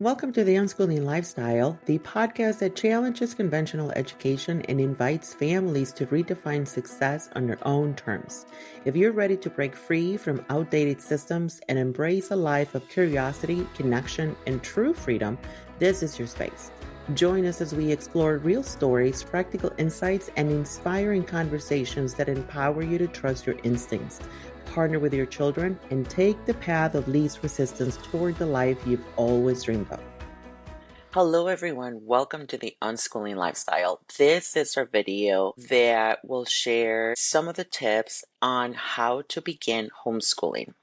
Welcome to the Unschooling Lifestyle, the podcast that challenges conventional education and invites families to redefine success on their own terms. If you're ready to break free from outdated systems and embrace a life of curiosity, connection, and true freedom, this is your space. Join us as we explore real stories, practical insights, and inspiring conversations that empower you to trust your instincts, partner with your children, and take the path of least resistance toward the life you've always dreamed of. Hello everyone, welcome to the Unschooling Lifestyle. This is our video that will share some of the tips on how to begin homeschooling.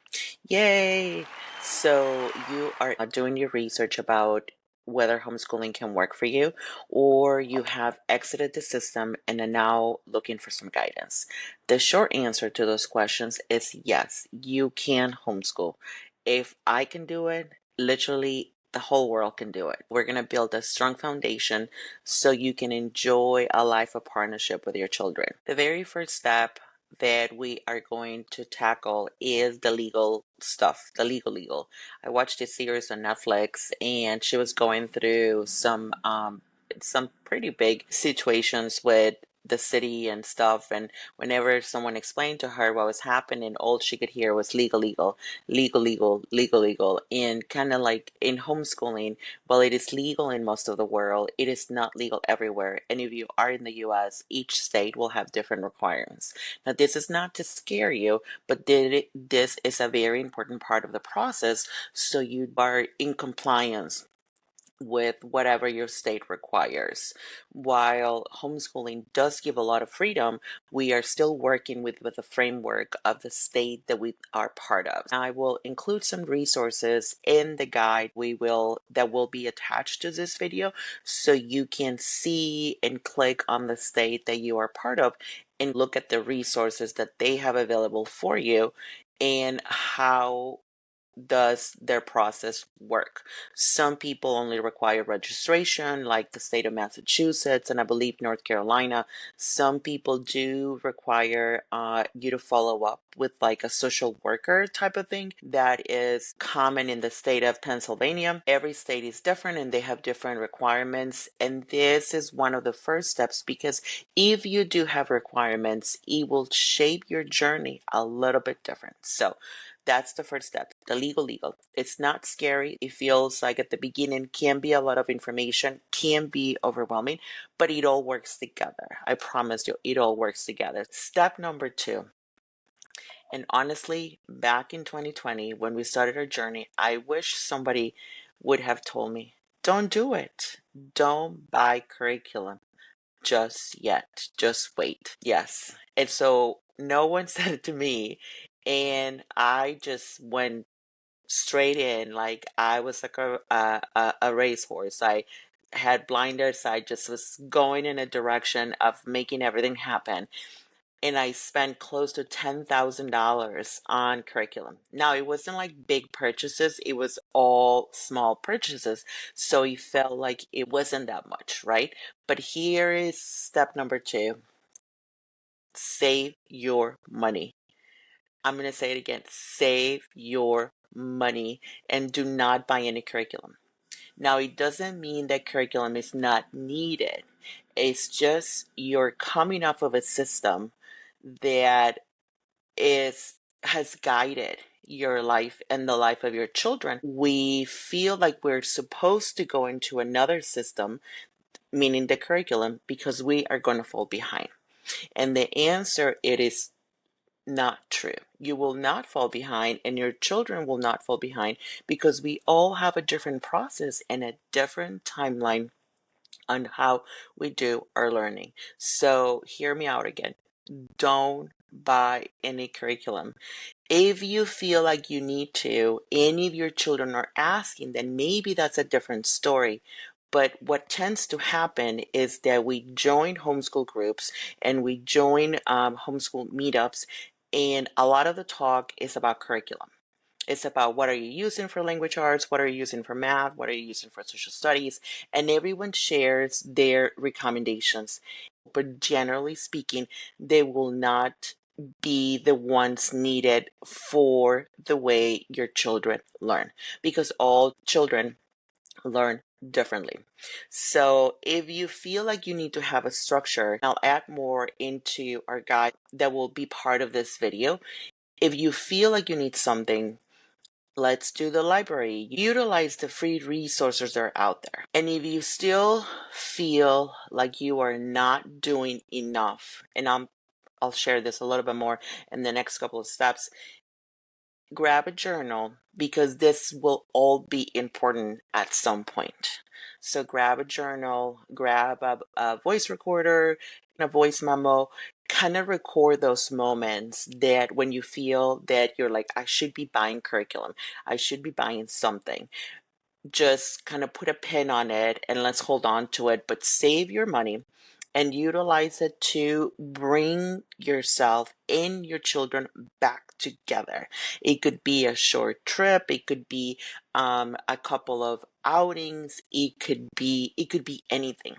Yay! So you are doing your research about whether homeschooling can work for you, or you have exited the system and are now looking for some guidance. The short answer to those questions is yes, you can homeschool. If I can do it, literally the whole world can do it. We're going to build a strong foundation so you can enjoy a life of partnership with your children. The very first step that we are going to tackle is the legal stuff, the legal. I watched a series on Netflix and she was going through some pretty big situations with the city and stuff, and whenever someone explained to her what was happening, all she could hear was legal, and kind of like in homeschooling, while it is legal in most of the world, it is not legal everywhere. And if you are in the US, each state will have different requirements. Now, this is not to scare you, but this is a very important part of the process, so you are in compliance with whatever your state requires. While homeschooling does give a lot of freedom, we are still working with the framework of the state that we are part of. I will include some resources in the guide that will be attached to this video, so you can see and click on the state that you are part of and look at the resources that they have available for you and how does their process work. Some people only require registration, like the state of Massachusetts and I believe North Carolina. Some people do require you to follow up with like a social worker type of thing. That is common in the state of Pennsylvania. Every state is different and they have different requirements, and this is one of the first steps, because if you do have requirements, it will shape your journey a little bit different. So that's the first step, the legal. It's not scary. It feels like at the beginning can be a lot of information, can be overwhelming, but it all works together. I promise you, it all works together. Step number 2. And honestly, back in 2020, when we started our journey, I wish somebody would have told me, don't do it. Don't buy curriculum just yet. Just wait. Yes. And so no one said it to me. And I just went straight in like I was like a racehorse. I had blinders. I just was going in a direction of making everything happen. And I spent close to $10,000 on curriculum. Now, it wasn't like big purchases, it was all small purchases. So it felt like it wasn't that much, right? But here is step number 2: save your money. I'm going to say it again: save your money and do not buy any curriculum. Now, it doesn't mean that curriculum is not needed. It's just you're coming off of a system that has guided your life and the life of your children. We feel like we're supposed to go into another system, meaning the curriculum, because we are going to fall behind. And the answer, it is not true. You will not fall behind, and your children will not fall behind, because we all have a different process and a different timeline on how we do our learning. So hear me out again. Don't buy any curriculum. If you feel like you need to, any of your children are asking, then maybe that's a different story. But what tends to happen is that we join homeschool groups and we join homeschool meetups, and a lot of the talk is about curriculum. It's about what are you using for language arts, what are you using for math, what are you using for social studies, and everyone shares their recommendations. But generally speaking, they will not be the ones needed for the way your children learn, because all children learn differently. So if you feel like you need to have a structure, I'll add more into our guide that will be part of this video. If you feel like you need something, let's do the library. Utilize the free resources that are out there. And if you still feel like you are not doing enough, and I'll share this a little bit more in the next couple of steps, grab a journal because this will all be important at some point. So grab a journal, grab a voice recorder, and a voice memo, kind of record those moments that when you feel that you're like, I should be buying curriculum, I should be buying something. Just kind of put a pin on it and let's hold on to it, but save your money and utilize it to bring yourself and your children back together. It could be a short trip, it could be a couple of outings, it could be anything.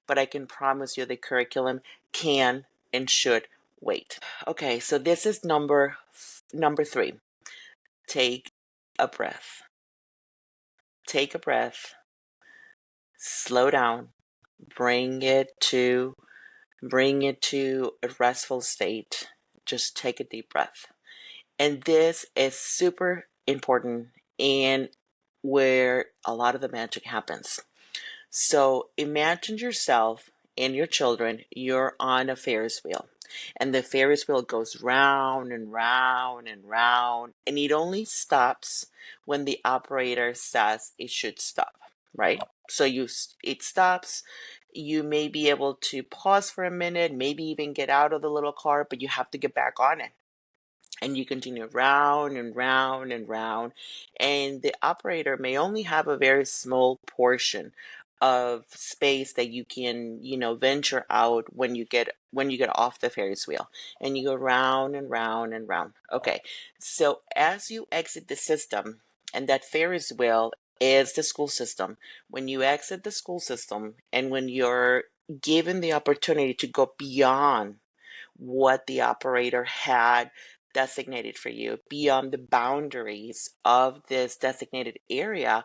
But I can promise you the curriculum can and should wait. Okay, so this is number 3. Take a breath. Take a breath. Slow down. Bring it to a restful state. Just take a deep breath. And this is super important and where a lot of the magic happens. So imagine yourself and your children, you're on a Ferris wheel. And the Ferris wheel goes round and round and round. And it only stops when the operator says it should stop, right? So it stops. You may be able to pause for a minute, maybe even get out of the little car, but you have to get back on it. And you continue round and round and round. And the operator may only have a very small portion of space that you can, venture out when you get off the Ferris wheel. And you go round and round and round. Okay. So as you exit the system, and that Ferris wheel is the school system. When you exit the school system and when you're given the opportunity to go beyond what the operator had designated for you, beyond the boundaries of this designated area,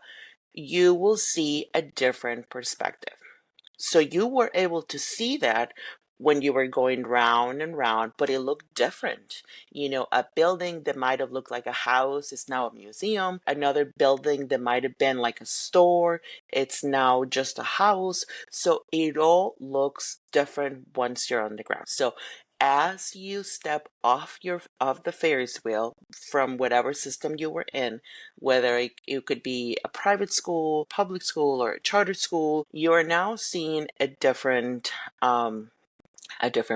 you will see a different perspective. So you were able to see that when you were going round and round, but it looked different. A building that might have looked like a house is now a museum. Another building that might have been like a store, it's now just a house. So it all looks different once you're on the ground. So as you step off the Ferris wheel from whatever system you were in, whether it could be a private school, public school, or a charter school, you are now seeing a different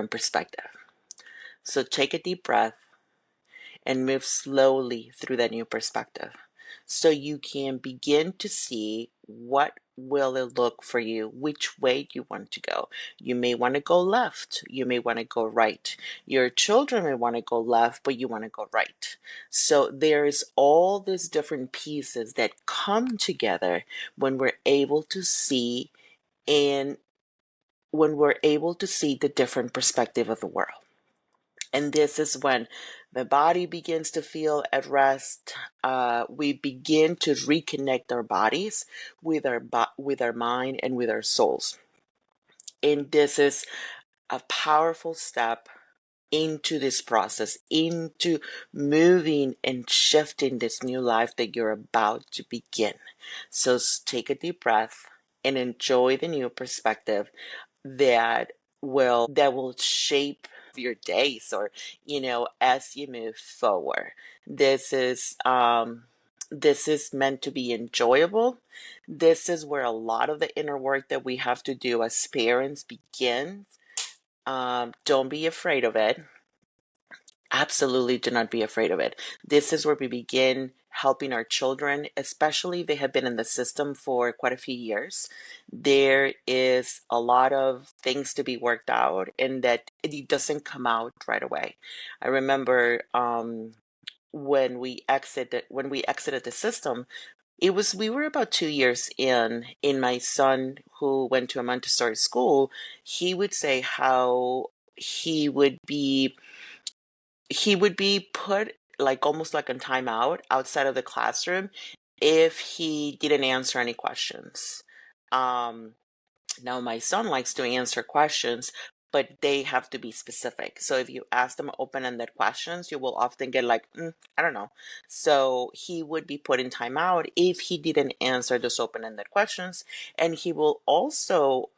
perspective. So take a deep breath and move slowly through that new perspective so you can begin to see what will it look for you, which way you want to go. You may want to go left, you may want to go right. Your children may want to go left, but you want to go right. So there's all these different pieces that come together when we're able to see and when we're able to see the different perspective of the world. And this is when the body begins to feel at rest. We begin to reconnect our bodies with our mind and with our souls. And this is a powerful step into this process, into moving and shifting this new life that you're about to begin. So take a deep breath and enjoy the new perspective that will shape your days, or as you move forward. This is meant to be enjoyable. This is where a lot of the inner work that we have to do as parents begins. Don't be afraid of it. Absolutely do not be afraid of it. This is where we begin helping our children, especially if they have been in the system for quite a few years. There is a lot of things to be worked out, and that it doesn't come out right away. I remember when we exited the system, we were about 2 years in my son who went to a Montessori school. He would say how he would be put like almost like on timeout outside of the classroom, if he didn't answer any questions. Um, Now, my son likes to answer questions, but they have to be specific. So if you ask them open-ended questions, you will often get like, I don't know. So he would be put in timeout if he didn't answer those open-ended questions. And he will also,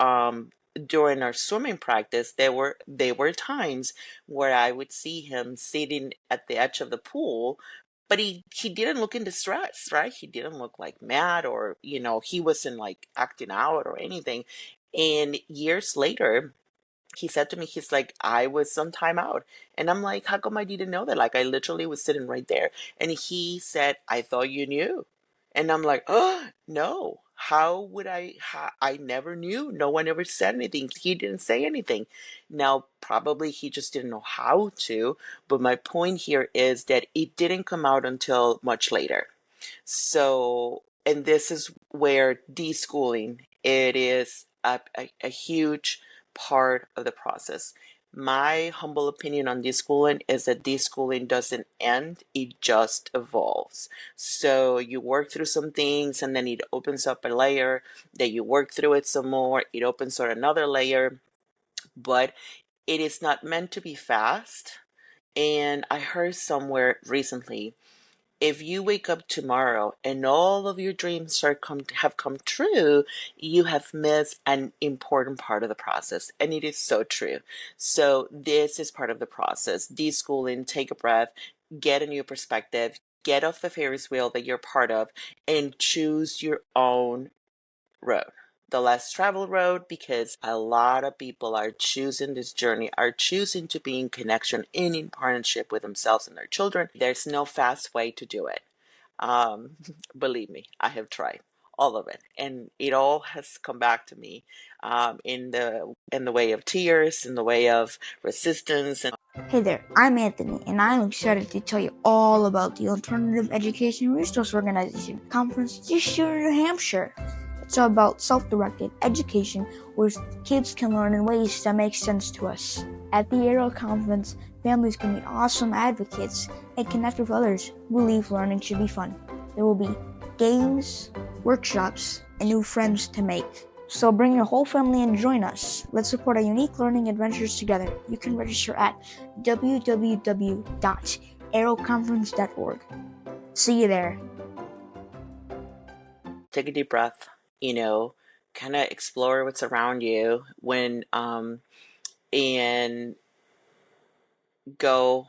during our swimming practice, there were times where I would see him sitting at the edge of the pool, but he didn't look in distress, right? He didn't look like mad, or he wasn't like acting out or anything. And years later, he said to me, he's like, I was on timeout. And I'm like, how come I didn't know that? Like, I literally was sitting right there. And he said, I thought you knew. And I'm like, oh, no. How would I never knew. No one ever said anything. He didn't say anything. Now, probably he just didn't know how to. But my point here is that it didn't come out until much later. So, and this is where deschooling, it is a huge part of the process. My humble opinion on deschooling is that deschooling doesn't end, it just evolves. So you work through some things and then it opens up a layer, then you work through it some more, it opens up another layer, but it is not meant to be fast. And I heard somewhere recently, if you wake up tomorrow and all of your dreams have come true, you have missed an important part of the process. And it is so true. So this is part of the process. Deschooling, take a breath, get a new perspective, get off the Ferris wheel that you're part of, and choose your own road, the less traveled road, because a lot of people are choosing this journey, are choosing to be in connection and in partnership with themselves and their children. There's no fast way to do it. Um, Believe me, I have tried all of it, and it all has come back to me, in the way of tears, in the way of resistance, and Hey there, I'm Anthony, and I'm excited to tell you all about the Alternative Education Resource Organization conference this year in New Hampshire. It's all about self-directed education where kids can learn in ways that make sense to us. At the Aero Conference, families can meet awesome advocates and connect with others who believe learning should be fun. There will be games, workshops, and new friends to make. So bring your whole family and join us. Let's support our unique learning adventures together. You can register at www.aeroconference.org. See you there. take a deep breath, kind of explore what's around you and go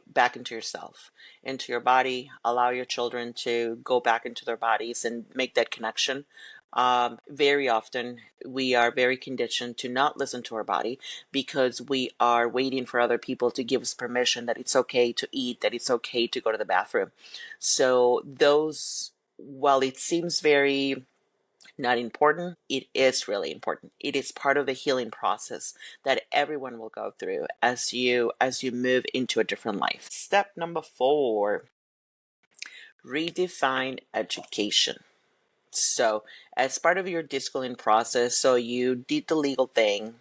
back into yourself, into your body. Allow your children to go back into their bodies and make that connection. Very often we are very conditioned to not listen to our body because we are waiting for other people to give us permission that it's okay to eat, that it's okay to go to the bathroom. So while it seems very not important, it is really important. It is part of the healing process that everyone will go through as you move into a different life. Step number 4, redefine education. So, as part of your deschooling process, so you did the legal thing,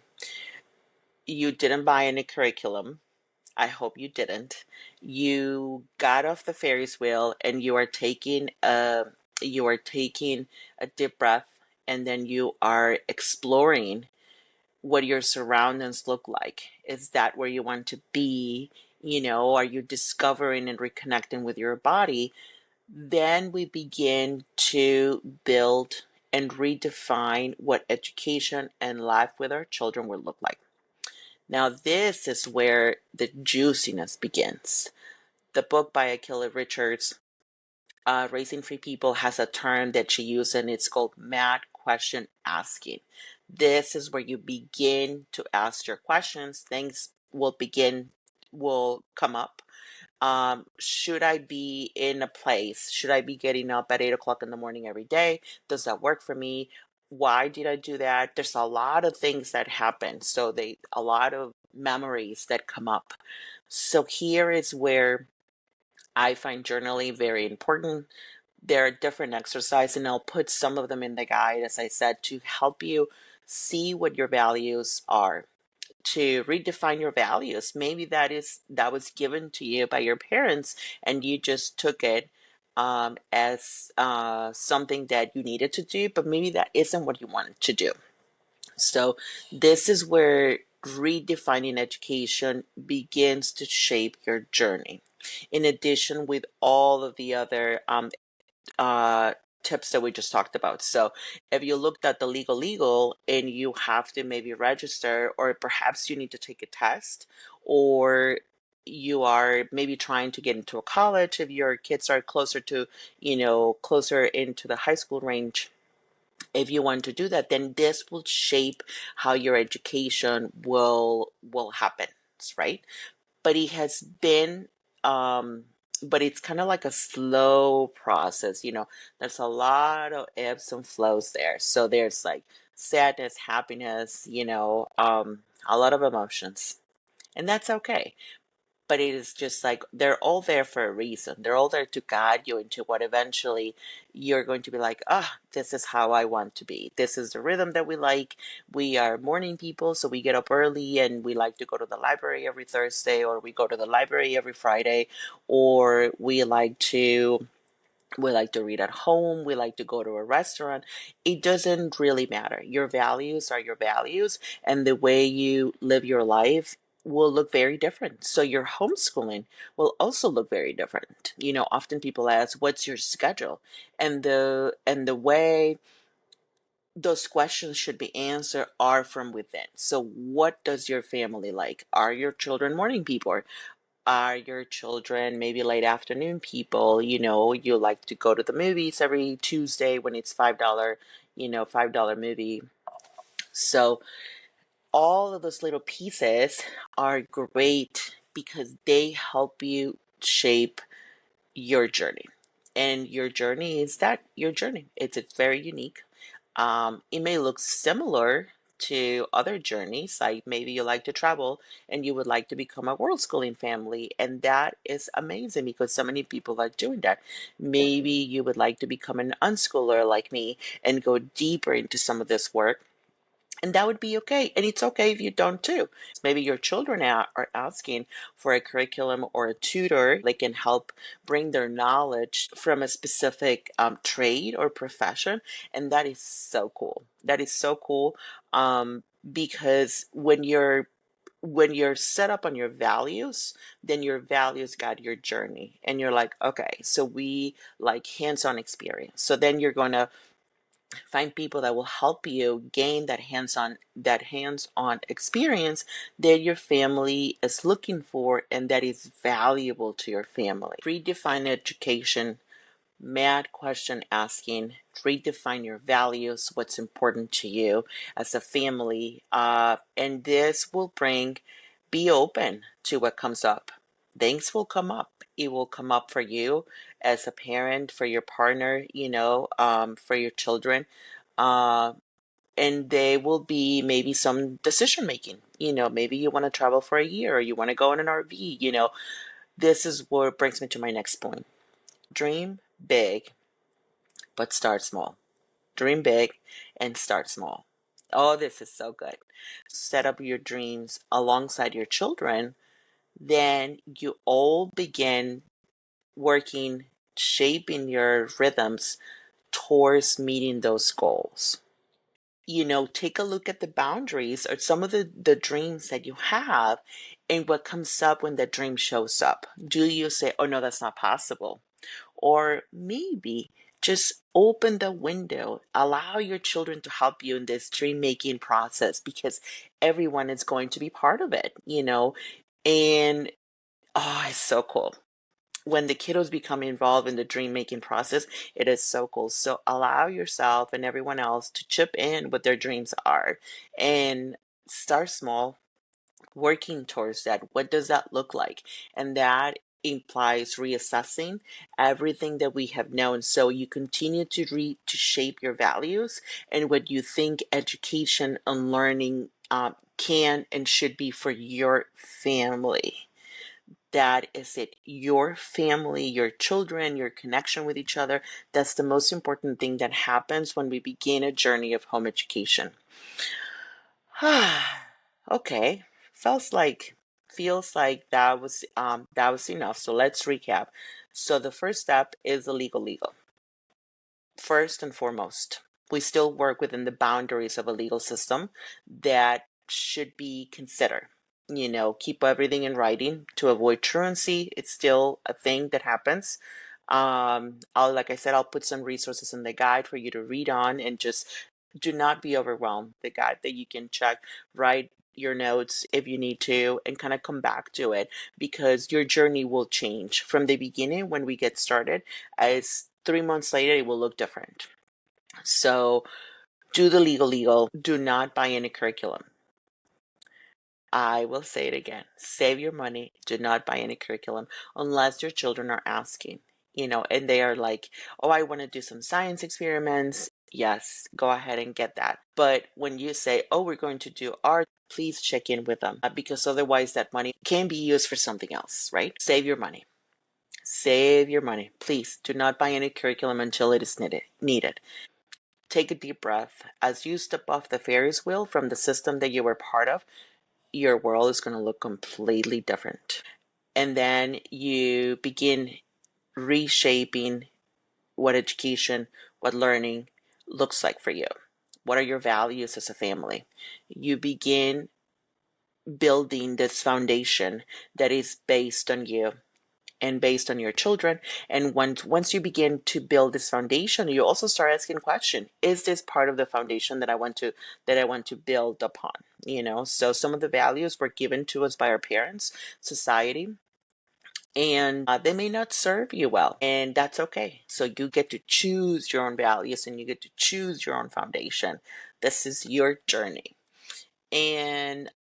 you didn't buy any curriculum. I hope you didn't. You got off the Ferris wheel and you are taking a deep breath, and then you are exploring what your surroundings look like. Is that where you want to be? Are you discovering and reconnecting with your body? Then we begin to build and redefine what education and life with our children will look like. Now, this is where the juiciness begins. The book by Akila Richards, Raising Free People, has a term that she uses, and it's called mad question asking. This is where you begin to ask your questions. Things will come up. Should I be in a place? Should I be getting up at 8 o'clock in the morning every day? Does that work for me? Why did I do that? There's a lot of things that happen. So a lot of memories that come up. So here is where I find journaling very important. There are different exercises, and I'll put some of them in the guide, as I said, to help you see what your values are, to redefine your values. Maybe that was given to you by your parents and you just took it as something that you needed to do, but maybe that isn't what you wanted to do. So this is where redefining education begins to shape your journey. In addition, with all of the other uh, tips that we just talked about. So if you looked at the legal and you have to maybe register, or perhaps you need to take a test, or you are maybe trying to get into a college, if your kids are closer to, closer into the high school range, if you want to do that, then this will shape how your education will happen, right? But it has been but it's kind of like a slow process. There's a lot of ebbs and flows there. So there's like sadness, happiness, a lot of emotions, and that's okay. But it is just like they're all there for a reason. They're all there to guide you into what eventually you're going to be like, this is how I want to be. This is the rhythm that we like. We are morning people, so we get up early and we like to go to the library every Thursday, or we go to the library every Friday, or we like to read at home. We like to go to a restaurant. It doesn't really matter. Your values are your values, and the way you live your life will look very different. So your homeschooling will also look very different. Often people ask, "What's your schedule?" And the way those questions should be answered are from within. So what does your family like? Are your children morning people? Are your children maybe late afternoon people? You like to go to the movies every Tuesday when it's $5, $5 movie. So all of those little pieces are great because they help you shape your journey. And your journey is that your journey. It's very unique. It may look similar to other journeys, like maybe you like to travel and you would like to become a world schooling family, and that is amazing because so many people are doing that. Maybe you would like to become an unschooler like me and go deeper into some of this work, and that would be okay. And it's okay if you don't too. Maybe your children are asking for a curriculum or a tutor. They can help bring their knowledge from a specific trade or profession. And that is so cool. That is so cool, because when you're set up on your values, then your values guide your journey. And you're like, okay, so we like hands-on experience. So then you're going to find people that will help you gain that hands-on experience that your family is looking for and that is valuable to your family. Redefine education, mad question asking, redefine your values, what's important to you as a family, and this will be open to what comes up. Things will come up. It will come up for you as a parent, for your partner, for your children. Uh, and there will be maybe some decision making. Maybe you want to travel for a year, or you want to go in an RV. This is what brings me to my next point. Dream big, but start small. Dream big and start small. Oh, this is so good. Set up your dreams alongside your children, then you all begin working, shaping your rhythms towards meeting those goals. Take a look at the boundaries or some of the dreams that you have and what comes up when that dream shows up. Do you say, oh no, that's not possible? Or maybe just open the window, allow your children to help you in this dream making process because everyone is going to be part of it. And it's so cool when the kiddos become involved in the dream making process. It is so cool. So allow yourself and everyone else to chip in what their dreams are and start small, working towards that. What does that look like? And that implies reassessing everything that we have known, so you continue to shape your values and what you think education and learning can and should be for your family. That is it. Your family, your children, your connection with each other. That's the most important thing that happens when we begin a journey of home education. Okay. Feels like feels like that was enough. So let's recap. So the first step is the legal. First and foremost, we still work within the boundaries of a legal system that should be considered. Keep everything in writing to avoid truancy. It's still a thing that happens. Like I said, I'll put some resources in the guide for you to read on, and just do not be overwhelmed. The guide that you can check, write your notes if you need to, and kind of come back to it, because your journey will change from the beginning when we get started. As 3 months later, it will look different. So do the legal. Do not buy any curriculum. I will say it again. Save your money. Do not buy any curriculum unless your children are asking, and they are like, oh, I want to do some science experiments. Yes, go ahead and get that. But when you say, oh, we're going to do art, please check in with them, because otherwise that money can be used for something else, right? Save your money. Save your money. Please do not buy any curriculum until it is needed. Take a deep breath. As you step off the Ferris wheel from the system that you were part of, your world is going to look completely different. And then you begin reshaping what education, what learning looks like for you. What are your values as a family? You begin building this foundation that is based on you and based on your children. And once you begin to build this foundation, you also start asking questions. Is this part of the foundation that I want to build upon? So some of the values were given to us by our parents, society, and they may not serve you well, and that's okay. So you get to choose your own values, and you get to choose your own foundation. This is your journey. And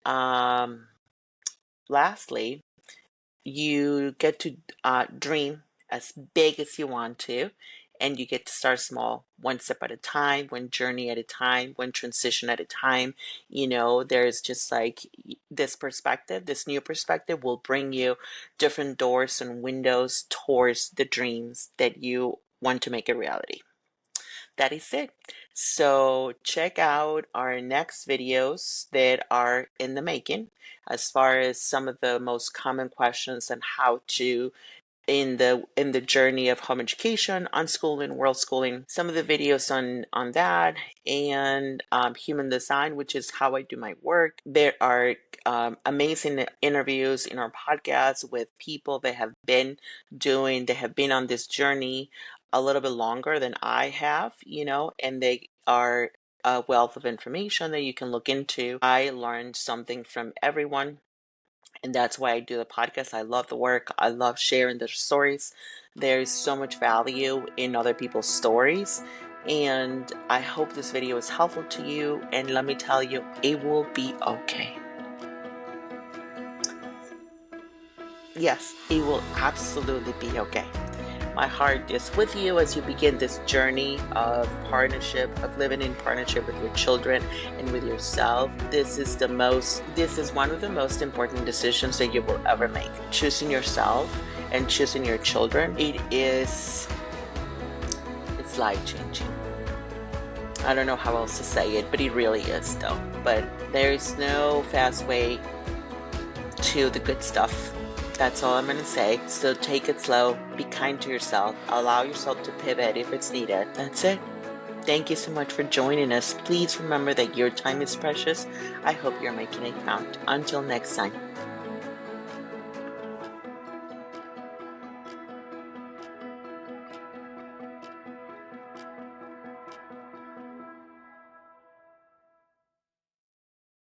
lastly, you get to dream as big as you want to, and you get to start small, one step at a time, one journey at a time, one transition at a time. There's just like this new perspective will bring you different doors and windows towards the dreams that you want to make a reality. That is it. So check out our next videos that are in the making, as far as some of the most common questions and how to in the journey of home education, unschooling, world schooling. Some of the videos on that, and human design, which is how I do my work. There are amazing interviews in our podcast with people that have been on this journey a little bit longer than I have, and they are a wealth of information that you can look into. I learned something from everyone, and that's why I do the podcast. I love the work. I love sharing their stories. There's so much value in other people's stories. And I hope this video is helpful to you. And let me tell you, it will be okay. Yes, it will absolutely be okay. My heart is with you as you begin this journey of partnership, of living in partnership with your children and with yourself. This is one of the most important decisions that you will ever make. Choosing yourself and choosing your children, it's life-changing. I don't know how else to say it, but it really is though. But there is no fast way to the good stuff. That's all I'm going to say. So take it slow, be kind to yourself, allow yourself to pivot if it's needed. That's it. Thank you so much for joining us. Please remember that your time is precious. I hope you're making it count. Until next time.